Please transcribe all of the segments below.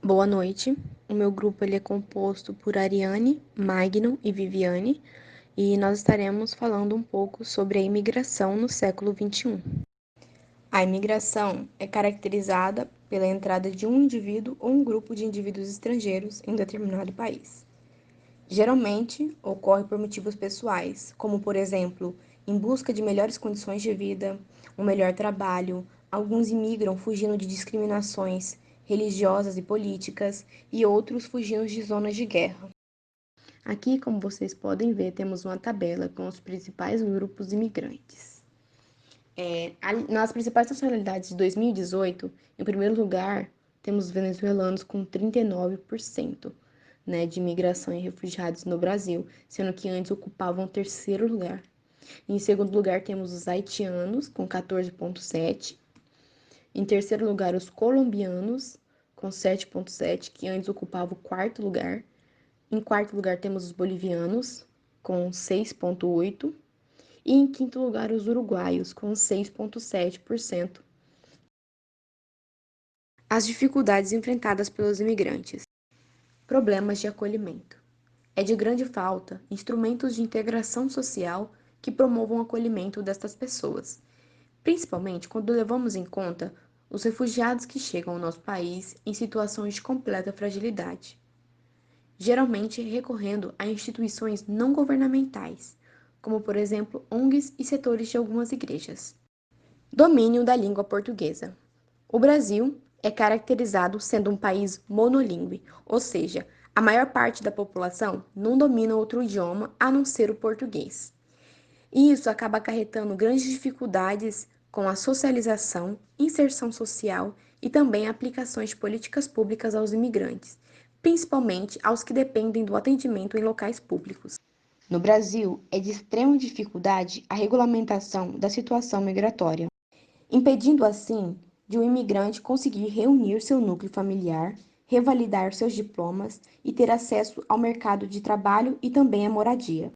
Boa noite. O meu grupo ele é composto por Ariane, Magno e Viviane, e nós estaremos falando um pouco sobre a imigração no século XXI. A imigração é caracterizada pela entrada de um indivíduo ou um grupo de indivíduos estrangeiros em determinado país. Geralmente, ocorre por motivos pessoais, como, por exemplo, em busca de melhores condições de vida, um melhor trabalho. Alguns imigram fugindo de discriminações religiosas e políticas, e outros fugindo de zonas de guerra. Aqui, como vocês podem ver, temos uma tabela com os principais grupos imigrantes. Nas principais nacionalidades de 2018, em primeiro lugar, temos venezuelanos com 39%, né, de imigração e refugiados no Brasil, sendo que antes ocupavam o terceiro lugar. Em segundo lugar, temos os haitianos, com 14,7%. Em terceiro lugar, os colombianos, com 7,7%, que antes ocupavam o quarto lugar. Em quarto lugar, temos os bolivianos, com 6,8%. E em quinto lugar, os uruguaios, com 6,7%. As dificuldades enfrentadas pelos imigrantes. Problemas de acolhimento. É de grande falta instrumentos de integração social que promovam o acolhimento destas pessoas, principalmente quando levamos em conta os refugiados que chegam ao nosso país em situações de completa fragilidade, geralmente recorrendo a instituições não governamentais, como por exemplo ONGs e setores de algumas igrejas. Domínio da língua portuguesa. O Brasil é caracterizado sendo um país monolíngue, ou seja, a maior parte da população não domina outro idioma a não ser o português. E isso acaba acarretando grandes dificuldades com a socialização, inserção social e também aplicações de políticas públicas aos imigrantes, principalmente aos que dependem do atendimento em locais públicos. No Brasil, é de extrema dificuldade a regulamentação da situação migratória, impedindo assim de um imigrante conseguir reunir seu núcleo familiar, revalidar seus diplomas e ter acesso ao mercado de trabalho e também à moradia.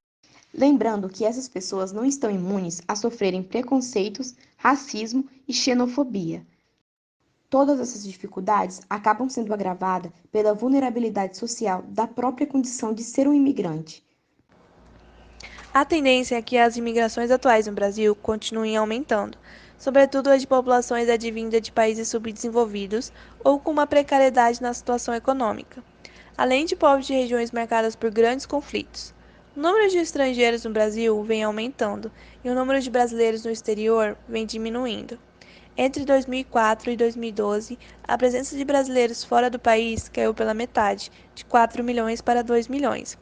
Lembrando que essas pessoas não estão imunes a sofrerem preconceitos, racismo e xenofobia. Todas essas dificuldades acabam sendo agravadas pela vulnerabilidade social da própria condição de ser um imigrante. A tendência é que as imigrações atuais no Brasil continuem aumentando, sobretudo as de populações advindas de países subdesenvolvidos ou com uma precariedade na situação econômica, além de povos de regiões marcadas por grandes conflitos. O número de estrangeiros no Brasil vem aumentando e o número de brasileiros no exterior vem diminuindo. Entre 2004 e 2012, a presença de brasileiros fora do país caiu pela metade, de 4 milhões para 2 milhões.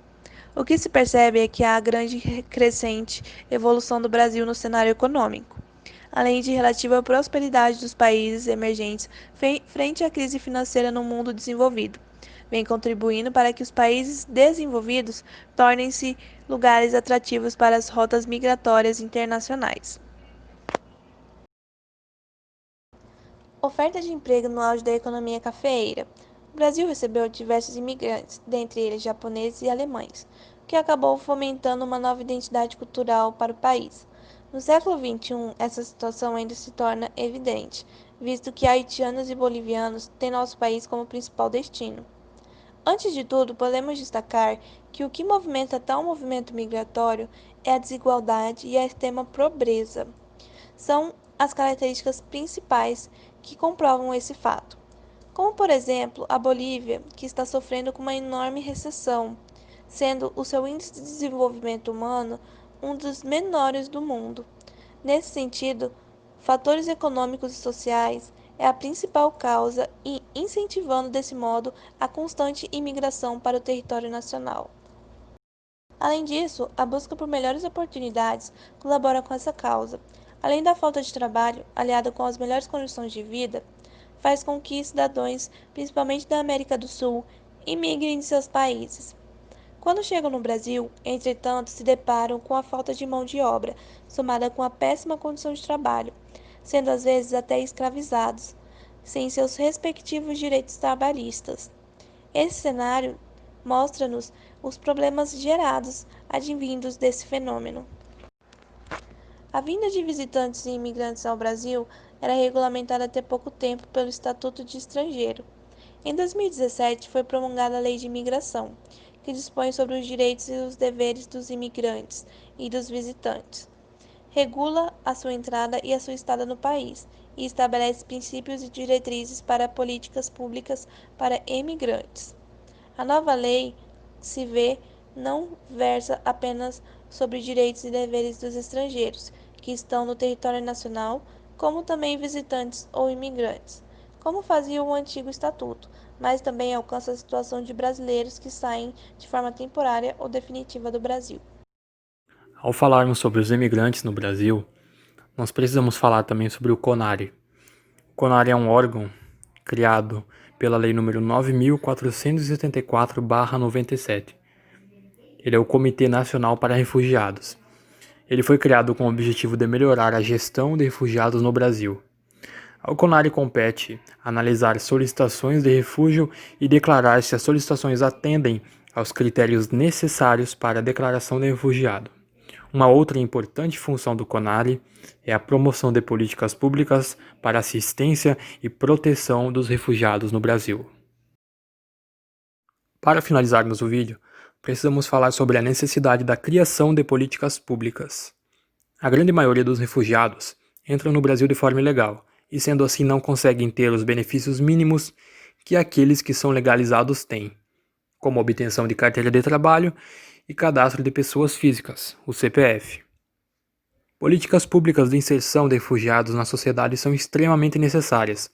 O que se percebe é que há grande crescente evolução do Brasil no cenário econômico, além de relativa prosperidade dos países emergentes frente à crise financeira no mundo desenvolvido, vem contribuindo para que os países desenvolvidos tornem-se lugares atrativos para as rotas migratórias internacionais. Oferta de emprego no auge da economia cafeeira. O Brasil recebeu diversos imigrantes, dentre eles japoneses e alemães, o que acabou fomentando uma nova identidade cultural para o país. No século XXI, essa situação ainda se torna evidente, visto que haitianos e bolivianos têm nosso país como principal destino. Antes de tudo, podemos destacar que o que movimenta tal movimento migratório é a desigualdade e a extrema pobreza. São as características principais que comprovam esse fato. Como, por exemplo, a Bolívia, que está sofrendo com uma enorme recessão, sendo o seu índice de desenvolvimento humano um dos menores do mundo. Nesse sentido, fatores econômicos e sociais é a principal causa e incentivando desse modo a constante imigração para o território nacional. Além disso, a busca por melhores oportunidades colabora com essa causa. Além da falta de trabalho, aliada com as melhores condições de vida, faz com que cidadãos, principalmente da América do Sul, imigrem de seus países. Quando chegam no Brasil, entretanto, se deparam com a falta de mão de obra, somada com a péssima condição de trabalho, sendo às vezes até escravizados, sem seus respectivos direitos trabalhistas. Esse cenário mostra-nos os problemas gerados advindos desse fenômeno. A vinda de visitantes e imigrantes ao Brasil era regulamentada até pouco tempo pelo Estatuto de Estrangeiro. Em 2017, foi promulgada a Lei de Imigração, que dispõe sobre os direitos e os deveres dos imigrantes e dos visitantes, regula a sua entrada e a sua estada no país e estabelece princípios e diretrizes para políticas públicas para imigrantes. A nova lei se vê não versa apenas sobre direitos e deveres dos estrangeiros que estão no território nacional, como também visitantes ou imigrantes, como fazia o antigo estatuto, mas também alcança a situação de brasileiros que saem de forma temporária ou definitiva do Brasil. Ao falarmos sobre os imigrantes no Brasil, nós precisamos falar também sobre o CONARE. O CONARE é um órgão criado pela Lei nº 9.474/97. Ele é o Comitê Nacional para Refugiados. Ele foi criado com o objetivo de melhorar a gestão de refugiados no Brasil. Ao CONARE compete analisar solicitações de refúgio e declarar se as solicitações atendem aos critérios necessários para a declaração de refugiado. Uma outra importante função do CONARE é a promoção de políticas públicas para assistência e proteção dos refugiados no Brasil. Para finalizarmos o vídeo, precisamos falar sobre a necessidade da criação de políticas públicas. A grande maioria dos refugiados entram no Brasil de forma ilegal e, sendo assim, não conseguem ter os benefícios mínimos que aqueles que são legalizados têm, como obtenção de carteira de trabalho e cadastro de pessoas físicas, o CPF. Políticas públicas de inserção de refugiados na sociedade são extremamente necessárias,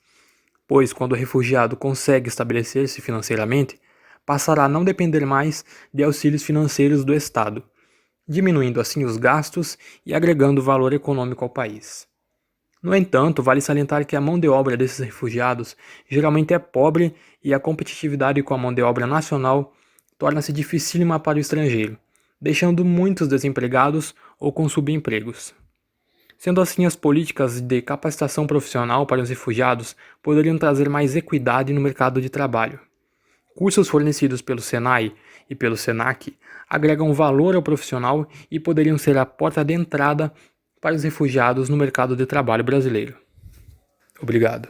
pois quando o refugiado consegue estabelecer-se financeiramente, passará a não depender mais de auxílios financeiros do Estado, diminuindo assim os gastos e agregando valor econômico ao país. No entanto, vale salientar que a mão de obra desses refugiados geralmente é pobre e a competitividade com a mão de obra nacional torna-se dificílima para o estrangeiro, deixando muitos desempregados ou com subempregos. Sendo assim, as políticas de capacitação profissional para os refugiados poderiam trazer mais equidade no mercado de trabalho. Cursos fornecidos pelo Senai e pelo Senac agregam valor ao profissional e poderiam ser a porta de entrada para os refugiados no mercado de trabalho brasileiro. Obrigado.